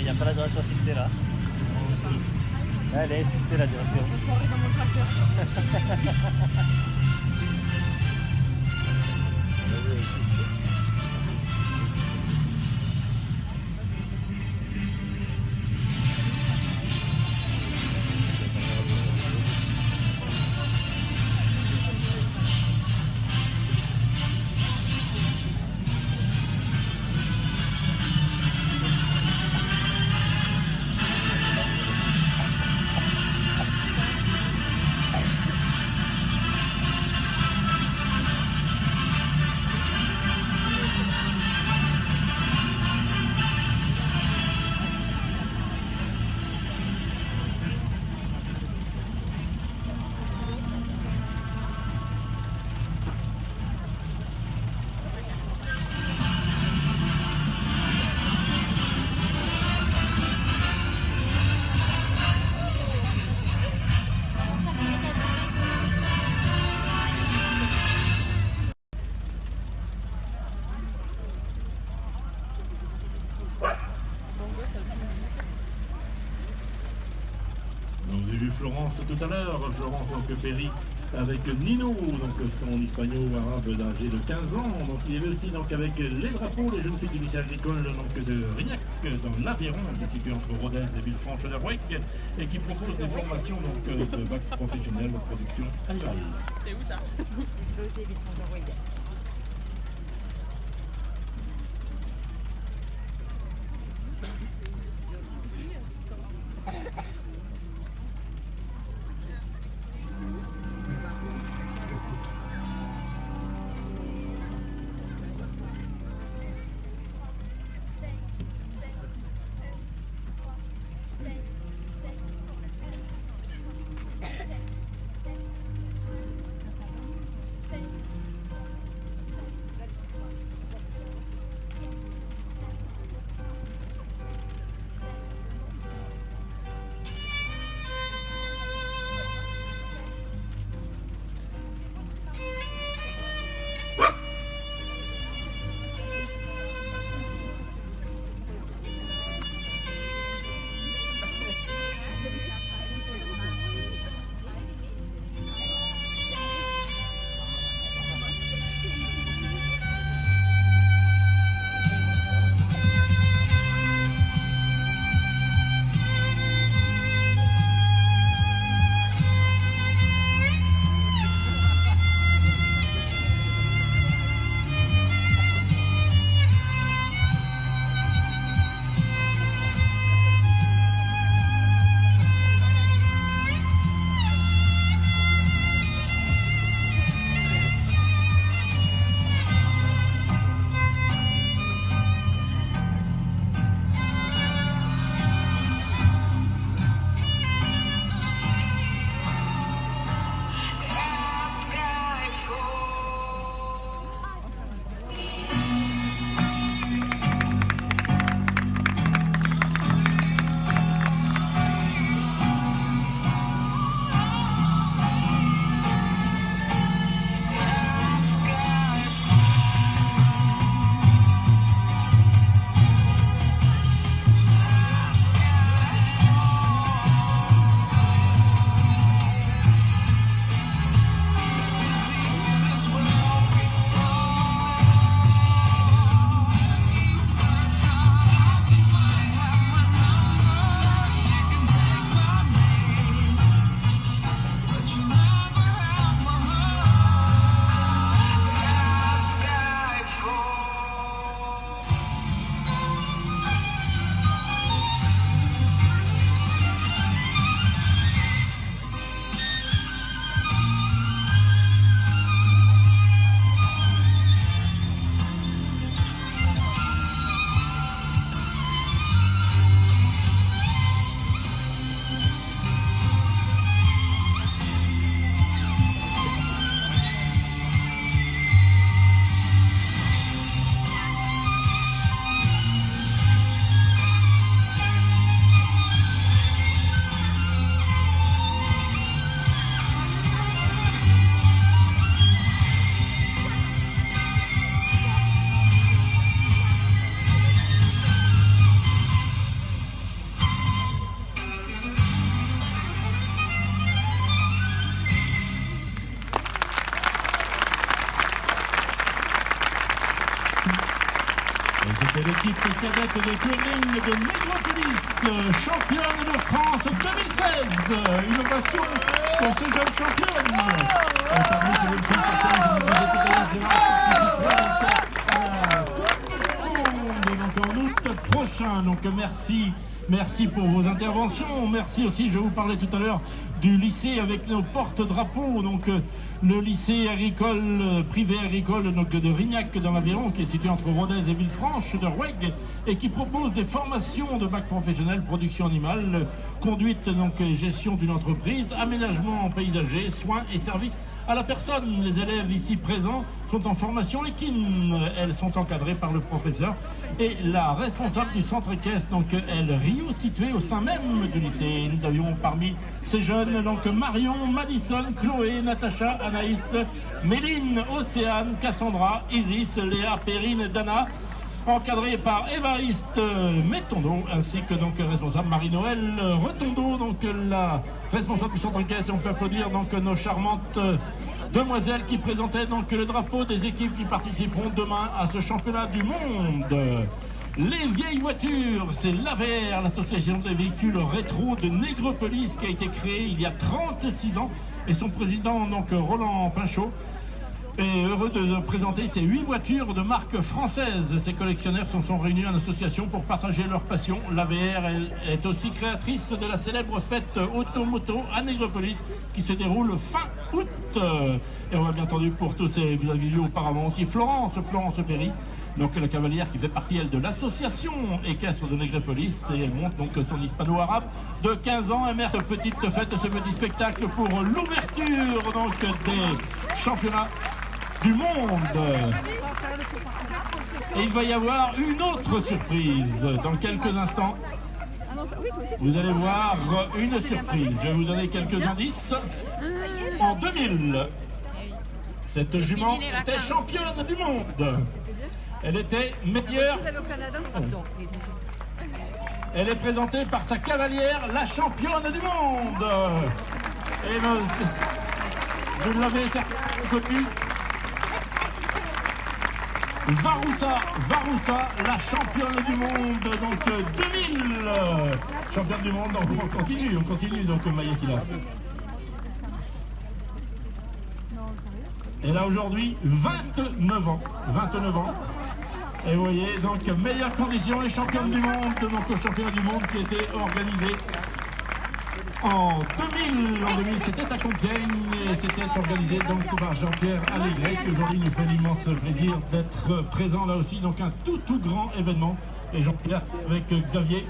Il y a pas la direction assistée là. Elle est assistée la direction. avez vu Florence tout à l'heure, Florence donc Perry avec Nino, donc son hispano-arabe âgé de 15 ans. Donc il y avait aussi donc avec les drapeaux, les jeunes filles du lycée agricole donc de Rignac dans l'Aveyron, qui est situé entre Rodez et Villefranche-de-Roueg, et qui propose des formations donc de bac professionnel en production animale. C'est où ça? C'est Villefranche-de-Roueg. C'était l'équipe cadette de curling de Métropolis, championne de France 2016. Une ovation pour ce jeune championne. Parmi ces jeunes filles, donc en août prochain. Donc merci pour vos interventions. Merci aussi, je vous parlais tout à l'heure du lycée avec nos porte-drapeaux. Donc le lycée agricole, privé agricole donc, de Rignac dans l'Aveyron, qui est situé entre Rodez et Villefranche-de-Roueg, et qui propose des formations de bac professionnel, production animale, conduite donc gestion d'une entreprise, aménagement paysager, soins et services à la personne. Les élèves ici présents sont en formation équine. Elles sont encadrées par le professeur et la responsable du centre équestre, donc elle Rio, situé au sein même du lycée. Nous avions parmi ces jeunes donc Marion, Madison, Chloé, Natacha, Anaïs, Méline, Océane, Cassandra, Isis, Léa, Perrine, Dana, encadré par Évariste Métondo, ainsi que donc responsable Marie-Noël Retondo. Donc la responsable du centre caisse, et on peut applaudir donc nos charmantes demoiselles qui présentaient donc le drapeau des équipes qui participeront demain à ce championnat du monde. Les vieilles voitures, c'est l'AVR, l'association des véhicules rétro de Nègrepelisse, qui a été créée il y a 36 ans, et son président donc Roland Pinchot est heureux de présenter ces 8 voitures de marque française. Ces collectionneurs se sont réunis en association pour partager leur passion. L'AVR est aussi créatrice de la célèbre fête Automoto à Nègrepelisse qui se déroule fin août. Et on a bien entendu pour tous ces, vous avez vu auparavant aussi Florence Perry, donc la cavalière qui fait partie elle de l'association équestre de Nègrepelisse, et elle monte donc son hispano-arabe de 15 ans. Et merci à cette petite fête, ce petit spectacle pour l'ouverture donc des championnats du monde. Et il va y avoir une autre surprise dans quelques instants. Vous allez voir une surprise. Je vais vous donner quelques indices. En 2000, cette jument était championne du monde. Elle était meilleure. Elle est présentée par sa cavalière, la championne du monde. Et vous l'avez certainement connue. Varoussa, la championne du monde, donc 2000, championne du monde, donc on continue, donc Mayakila. Elle a aujourd'hui 29 ans, et vous voyez, donc meilleures conditions, et championne du monde, donc le championnat du monde qui était organisé en 2000, c'était à Compiègne, et c'était organisé donc par Jean-Pierre Allégret, qui aujourd'hui nous fait l'immense plaisir d'être présent là aussi, donc un tout grand événement. Et Jean-Pierre avec Xavier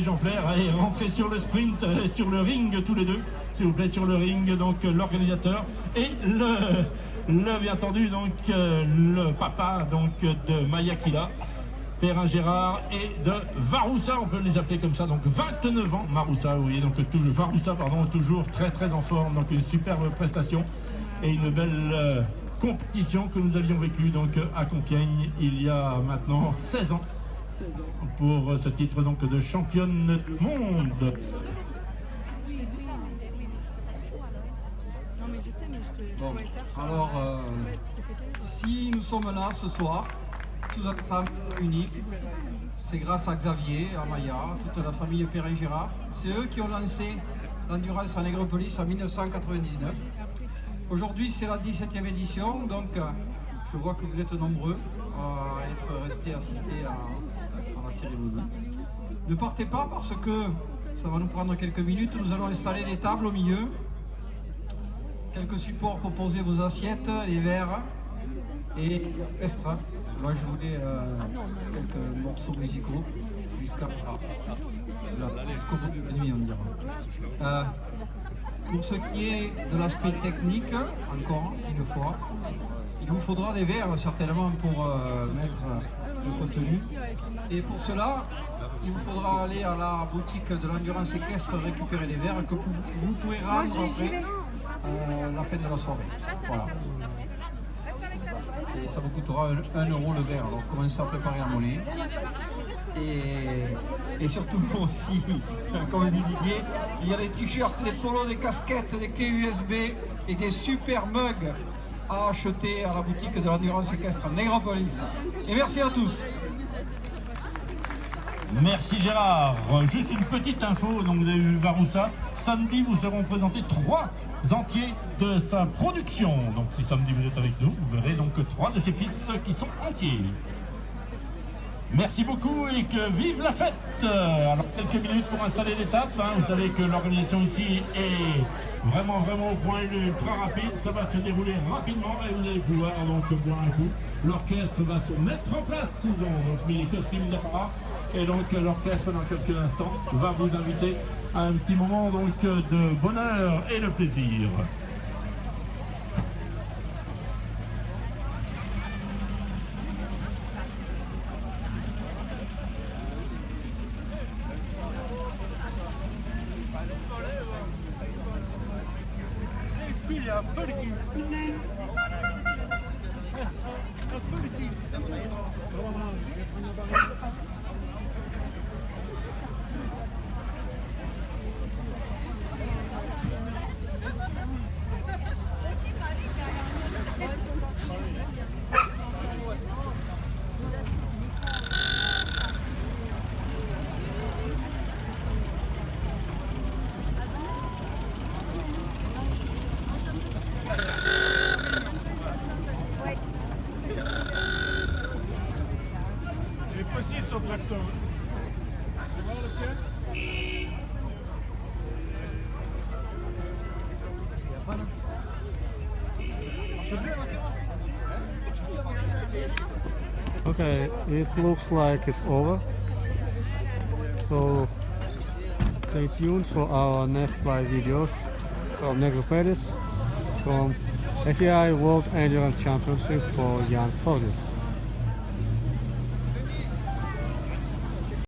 Jean-Pierre est rentré sur le sprint, sur le ring tous les deux, s'il vous plaît, sur le ring, donc l'organisateur et bien entendu donc le papa donc de Mayakila, Perrin Gérard, et de Varoussa, on peut les appeler comme ça, donc 29 ans, Maroussa, vous voyez, donc Varoussa, pardon, toujours très en forme, donc une superbe prestation et une belle compétition que nous avions vécue donc à Compiègne il y a maintenant 16 ans pour ce titre donc de championne du monde. Bon, alors, si nous sommes là ce soir, tous à la unique, c'est grâce à Xavier, à Maya, toute la famille Perrin Gérard. C'est eux qui ont lancé l'endurance à Nègrepelisse en 1999. Aujourd'hui, c'est la 17e édition, donc je vois que vous êtes nombreux à être restés assister à la cérémonie. Ne partez pas parce que ça va nous prendre quelques minutes. Nous allons installer des tables au milieu, quelques supports pour poser vos assiettes, les verres et l'orchestre. Moi je voulais quelques morceaux musicaux jusqu'au bout de la nuit, on dira. Pour ce qui est de l'aspect technique, encore une fois, il vous faudra des verres certainement pour mettre le contenu. Et pour cela, il vous faudra aller à la boutique de l'endurance équestre récupérer les verres que vous pourrez rendre après la fin de la soirée. Voilà. Et ça vous coûtera 1 € le verre. Alors commencez à préparer la monnaie. Et surtout aussi, comme dit Didier, il y a des t-shirts, des polos, des casquettes, des clés USB et des super mugs à acheter à la boutique de l'endurance équestre Nègrepelisse. Et merci à tous. Merci Gérard. Juste une petite info, donc vous avez vu Varoussa, samedi vous seront présentés 3 entiers de sa production. Donc si samedi vous êtes avec nous, vous verrez donc 3 de ses fils qui sont entiers. Merci beaucoup et que vive la fête. Alors quelques minutes pour installer les tables, hein. Vous savez que l'organisation ici est vraiment au point, ultra rapide. Ça va se dérouler rapidement et vous allez pouvoir donc boire un coup. L'orchestre va se mettre en place, ils ont donc mis les costumes d'apparat. Et donc l'orchestre dans quelques instants va vous inviter à un petit moment donc de bonheur et de plaisir. Okay, it looks like it's over. So stay tuned for our next live videos from Negro Pettis from FEI World Endurance Championship for Young Forces.